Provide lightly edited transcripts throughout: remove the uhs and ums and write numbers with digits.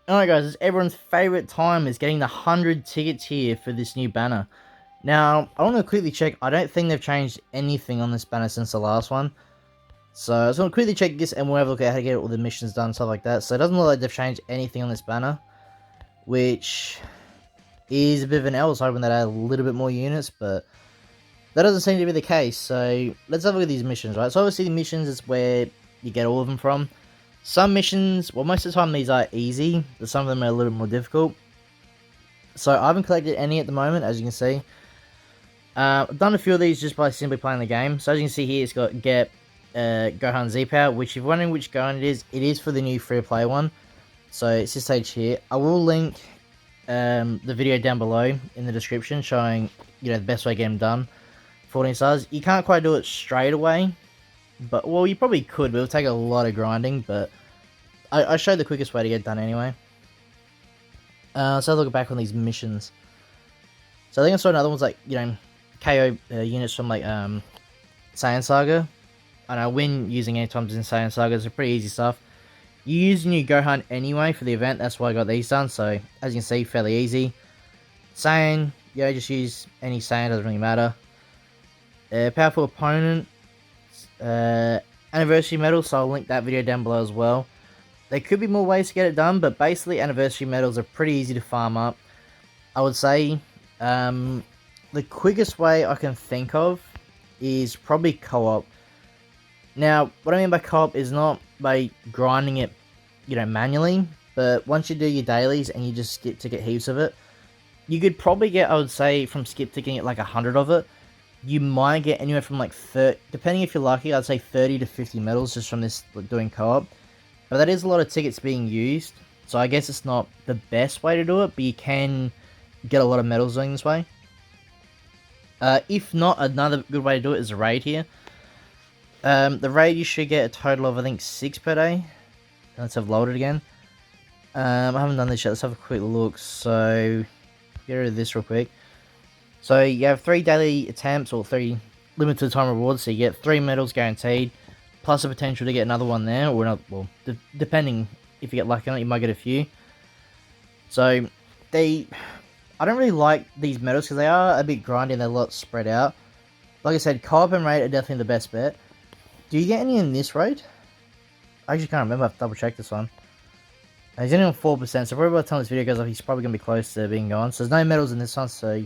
Alright guys, it's everyone's favourite time is getting the 100 tickets here for this new banner. Now, I want to quickly check, I don't think they've changed anything on this banner since the last one. So, I just want to quickly check this and we'll have a look at how to get all the missions done and stuff like that. So, it doesn't look like they've changed anything on this banner, which is a bit of an L. I was hoping they'd add a little bit more units, but that doesn't seem to be the case. So, let's have a look at these missions, right? So, obviously the missions is where you get all of them from. Some missions, well, most of the time these are easy, but some of them are a little more difficult. So I haven't collected any at the moment, as you can see. I've done a few of these just by simply playing the game. So as you can see here, it's got get Gohan Z-Power, which if you're wondering which Gohan it is for the new free-to-play one. So it's this stage here. I will link the video down below in the description showing, the best way to get them done. 14 stars. You can't quite do it straight away. But, well, you probably could, but it'll take a lot of grinding, but I showed the quickest way to get it done anyway. So look back on these missions. So I think I saw another one's like, KO units from like Saiyan Saga. And I win using any times in Saiyan Saga, it's pretty easy stuff. You use new Gohan anyway for the event, that's why I got these done, so as you can see, fairly easy. Saiyan, just use any Saiyan, doesn't really matter. Powerful opponent. Anniversary medals, so I'll link that video down below as well. There could be more ways to get it done, but basically anniversary medals are pretty easy to farm up. I would say the quickest way I can think of is probably co-op. Now, what I mean by co-op is not by grinding it, manually, but once you do your dailies and you just skip ticket heaps of it, you could probably get, I would say, from skip ticketing like 100 of it. You might get anywhere from like 30, depending if you're lucky, I'd say 30 to 50 medals just from this doing co-op. But that is a lot of tickets being used, so I guess it's not the best way to do it, but you can get a lot of medals doing this way. If not, another good way to do it is a raid here. The raid you should get a total of, I think, 6 per day. Let's have loaded again. I haven't done this yet, let's have a quick look. So, get rid of this real quick. So you have 3 daily attempts or 3 limited time rewards, so you get 3 medals guaranteed, plus the potential to get another one there, or not. Well, depending if you get lucky on it, you might get a few. So I don't really like these medals because they are a bit grindy and they're a lot spread out. Like I said, co-op and raid are definitely the best bet. Do you get any in this raid? I actually can't remember. I have to double check this one. He's only on 4%, so probably by the time this video goes up, he's probably going to be close to being gone. So there's no medals in this one, so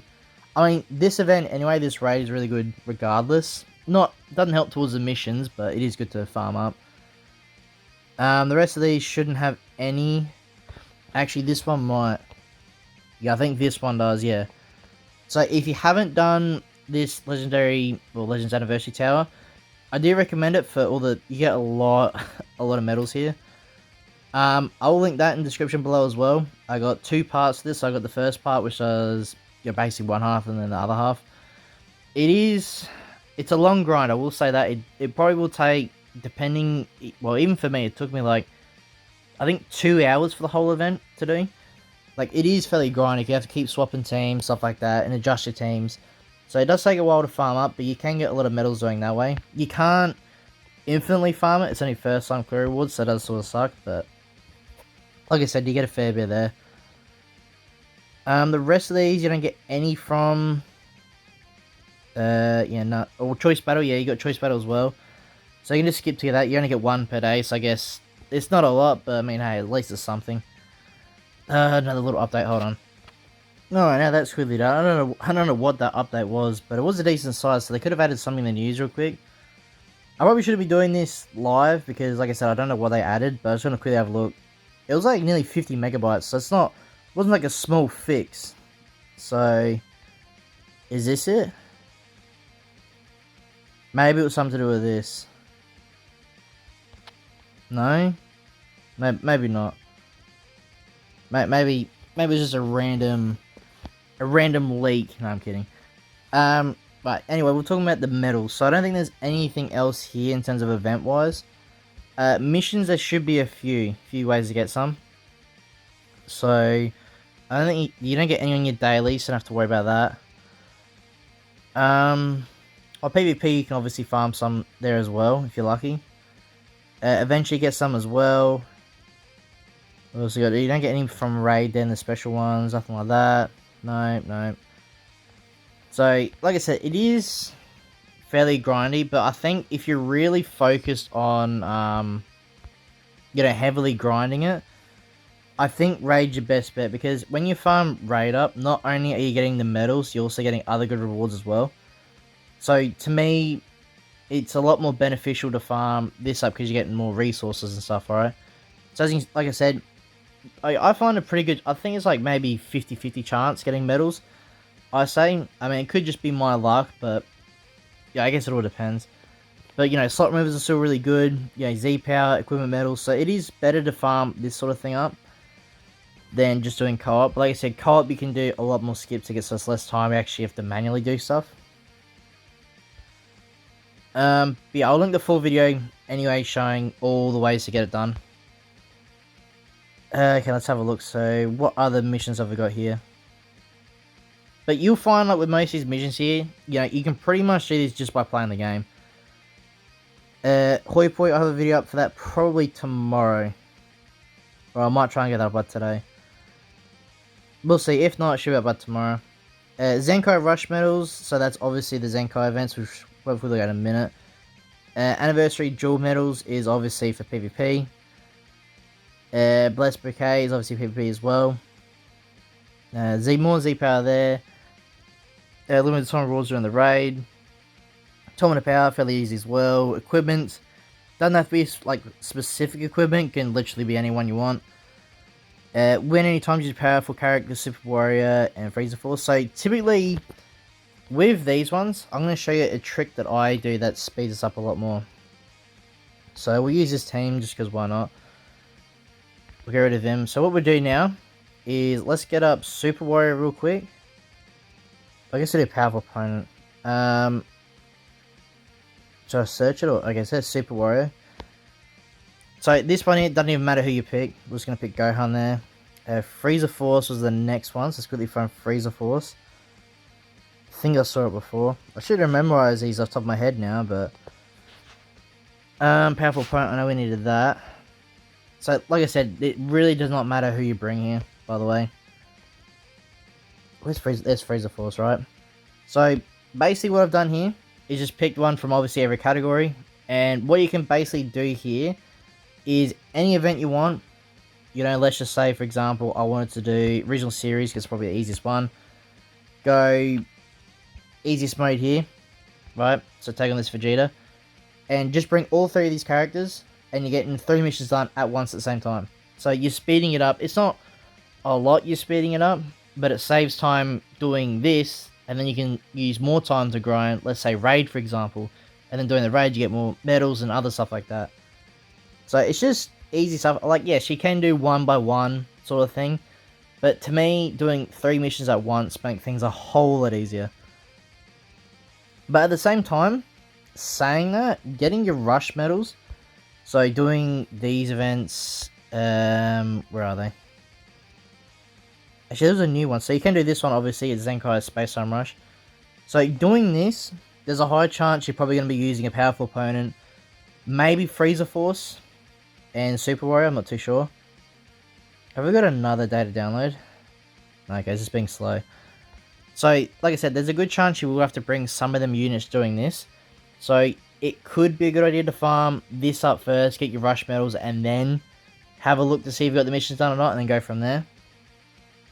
I mean, this event, anyway, this raid is really good regardless. Doesn't help towards the missions, but it is good to farm up. The rest of these shouldn't have any. Actually, this one might. Yeah, I think this one does, yeah. So, if you haven't done this Legends Anniversary Tower, I do recommend it for all the. You get a lot of medals here. I will link that in the description below as well. I got 2 parts to this. I got the first part, which was basically one half and then the other half. It's a long grind, I will say that. It probably will take, depending, well, even for me, it took me like, I think 2 hours for the whole event to do. Like, it is fairly grindy, you have to keep swapping teams, stuff like that, and adjust your teams. So it does take a while to farm up, but you can get a lot of medals doing that way. You can't infinitely farm it, it's only first time clear rewards, so it does sort of suck, but like I said, you get a fair bit there. The rest of these you don't get any from. No. Or choice battle, yeah, you got choice battle as well. So you can just skip to that. You only get 1 per day, so I guess it's not a lot, but I mean, hey, at least it's something. Another little update. Hold on. Alright, now that's quickly done. I don't know what that update was, but it was a decent size, so they could have added something in the news real quick. I probably should be doing this live because, like I said, I don't know what they added, but I just want to quickly have a look. It was like nearly 50 megabytes, so it wasn't like a small fix. So, is this it? Maybe it was something to do with this. No? Maybe not. Maybe it's just a random leak. No, I'm kidding. But anyway, we're talking about the medals. So I don't think there's anything else here in terms of event-wise. Missions, there should be a few ways to get some. So I don't think you don't get any on your daily, so you don't have to worry about that. Or PvP, you can obviously farm some there as well, if you're lucky. Eventually get some as well. Also got, you don't get any from raid then, the special ones, nothing like that. No. So, like I said, it is fairly grindy, but I think if you're really focused on, heavily grinding it, I think raid's your best bet, because when you farm raid up, not only are you getting the medals, you're also getting other good rewards as well. So, to me, it's a lot more beneficial to farm this up because you're getting more resources and stuff, alright? So, like I said, I find a pretty good, I think it's like maybe 50-50 chance getting medals. I say, I mean, it could just be my luck, but yeah, I guess it all depends. But, slot removers are still really good, Z-Power, equipment medals, so it is better to farm this sort of thing up than just doing co-op. But like I said, co-op you can do a lot more skips to get us less time, you actually have to manually do stuff. But yeah, I'll link the full video anyway, showing all the ways to get it done. Okay, let's have a look. So, what other missions have we got here? But you'll find, like, with most of these missions here, you can pretty much do this just by playing the game. Hoi Poi, I'll have a video up for that probably tomorrow. Or I might try and get that up by today. We'll see. If not, it should be up by tomorrow. Zenkai Rush Medals, so that's obviously the Zenkai events, which we'll look at in a minute. Anniversary Jewel Medals is obviously for PvP. Blessed Bouquet is obviously PvP as well. More Z-Power there. Limited time rewards during the raid. Torment Power, fairly easy as well. Equipment, doesn't have to be like specific equipment, can literally be anyone you want. Win any time, use powerful characters, Super Warrior, and Freezer Force. So typically, with these ones, I'm going to show you a trick that I do that speeds us up a lot more. So we'll use this team just because why not. We'll get rid of him. So what we'll do now is let's get up Super Warrior real quick. I guess it'll be a powerful opponent. Should I search it? Or I guess that's Super Warrior. So this one here, doesn't even matter who you pick. We're just going to pick Gohan there. Freezer Force was the next one, so let's quickly find Freezer Force. I think I saw it before. I should have memorized these off the top of my head now, but... powerful opponent, I know we needed that. So, like I said, it really does not matter who you bring here, by the way. Where's Freezer? There's Freezer Force, right? So, basically what I've done here is just picked one from obviously every category. And what you can basically do here is any event you want. Let's just say, for example, I wanted to do Regional Series, because it's probably the easiest one. Go easiest mode here, right? So take on this Vegeta. And just bring all three of these characters, and you're getting 3 missions done at once at the same time. So you're speeding it up. It's not a lot you're speeding it up, but it saves time doing this, and then you can use more time to grind, let's say raid for example, and then doing the raid you get more medals and other stuff like that. So it's just easy stuff. Like, yes, you can do one by one sort of thing, but to me, doing 3 missions at once make things a whole lot easier. But at the same time, saying that, getting your rush medals, so doing these events, where are they? Actually, there's a new one. So you can do this one, obviously, it's Zenkai Space Time Rush. So doing this, there's a high chance you're probably going to be using a powerful opponent. Maybe Freezer Force and Super Warrior, I'm not too sure. Have we got another data download? Okay, it's just being slow. So, like I said, there's a good chance you will have to bring some of them units doing this. So, it could be a good idea to farm this up first, get your rush medals, and then have a look to see if you got the missions done or not, and then go from there.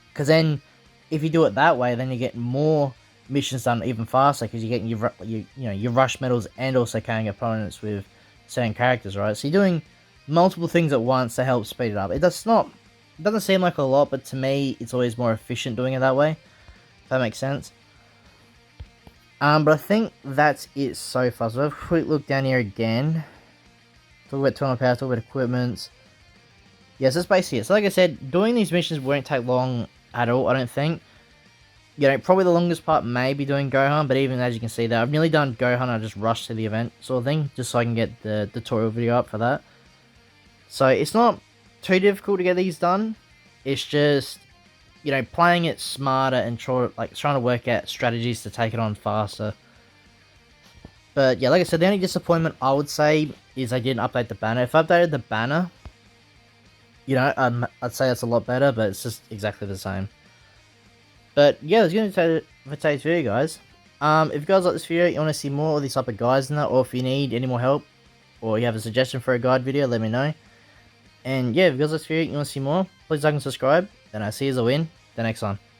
Because then, if you do it that way, then you get more missions done even faster, because you're getting your rush medals and also carrying opponents with certain characters, right? So you're doing multiple things at once to help speed it up. It doesn't seem like a lot, but to me, it's always more efficient doing it that way. If that makes sense. But I think that's it so far. So have a quick look down here again. Talk about 200 power, talk about equipment. Yes, that's basically it. So like I said, doing these missions won't take long at all, I don't think. Probably the longest part may be doing Gohan, but even as you can see there, I've nearly done Gohan, I just rushed to the event sort of thing, just so I can get the tutorial video up for that. So it's not too difficult to get these done. It's just, playing it smarter and trying to work out strategies to take it on faster. But yeah, like I said, the only disappointment I would say is I didn't update the banner. If I updated the banner, you know, I'd say that's a lot better, but it's just exactly the same. But yeah, that's going to do it for today's video, guys. If you guys like this video, you want to see more of these type of guides in that, or if you need any more help, or you have a suggestion for a guide video, let me know. And yeah, if you guys like this video, you want to see more, please like and subscribe, and I'll see you all in the next one.